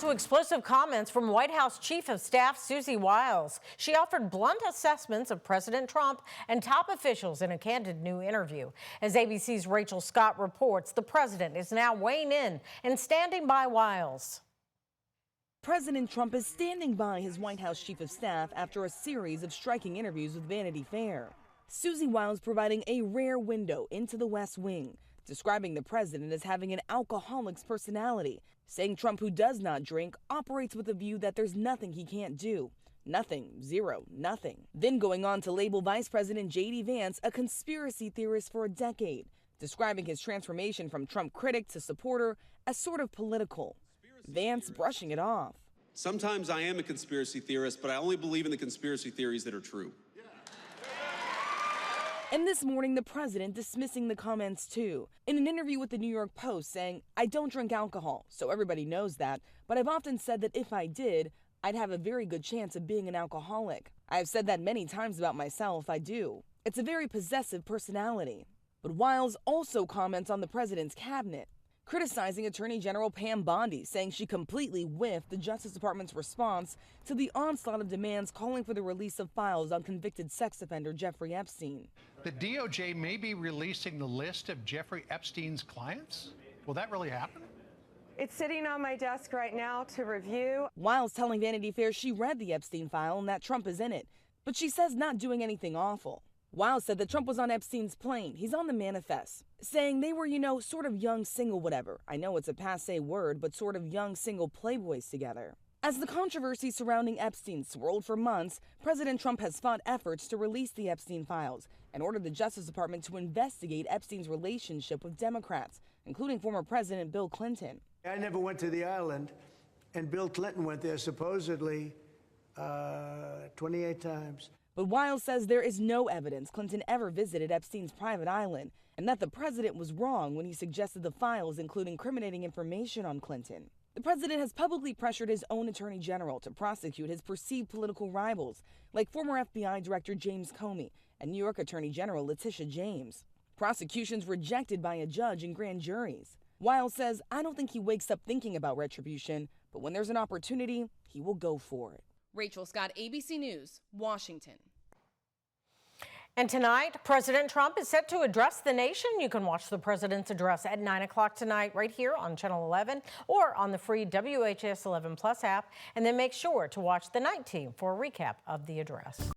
to explosive comments from White House Chief of Staff Susie Wiles. She offered blunt assessments of President Trump and top officials in a candid new interview. As ABC's Rachel Scott reports, the president is now weighing in and standing by Wiles. President Trump is standing by his White House Chief of Staff after a series of striking interviews with Vanity Fair. Susie Wiles providing a rare window into the West Wing, describing the president as having an alcoholic's personality, saying Trump, who does not drink, operates with a view that there's nothing he can't do. Nothing, zero, nothing. Then going on to label Vice President J.D. Vance a conspiracy theorist for a decade, describing his transformation from Trump critic to supporter as sort of political. Vance brushing it off. Sometimes I am a conspiracy theorist, but I only believe in the conspiracy theories that are true. And this morning, the president dismissing the comments too. In an interview with the New York Post saying, "I don't drink alcohol, so everybody knows that, but I've often said that if I did, I'd have a very good chance of being an alcoholic. I've said that many times about myself, I do. It's a very possessive personality." But Wiles also comments on the president's cabinet, criticizing Attorney General Pam Bondi, saying she completely whiffed the Justice Department's response to the onslaught of demands calling for the release of files on convicted sex offender Jeffrey Epstein. The DOJ may be releasing the list of Jeffrey Epstein's clients? Will that really happen? It's sitting on my desk right now to review. Wiles telling Vanity Fair she read the Epstein file and that Trump is in it, but she says not doing anything awful. Wiles said that Trump was on Epstein's plane. He's on the manifest, saying they were, sort of young single whatever. I know it's a passé word, but sort of young single playboys together. As the controversy surrounding Epstein swirled for months, President Trump has fought efforts to release the Epstein files and ordered the Justice Department to investigate Epstein's relationship with Democrats, including former President Bill Clinton. I never went to the island, and Bill Clinton went there supposedly 28 times. But Wiles says there is no evidence Clinton ever visited Epstein's private island, and that the president was wrong when he suggested the files include incriminating information on Clinton. The president has publicly pressured his own attorney general to prosecute his perceived political rivals, like former FBI Director James Comey and New York Attorney General Letitia James. Prosecutions rejected by a judge and grand juries. Wiles says, "I don't think he wakes up thinking about retribution, but when there's an opportunity, he will go for it." Rachel Scott, ABC News, Washington. And tonight, President Trump is set to address the nation. You can watch the president's address at 9 o'clock tonight right here on Channel 11 or on the free WHS 11 Plus app. And then make sure to watch the night team for a recap of the address.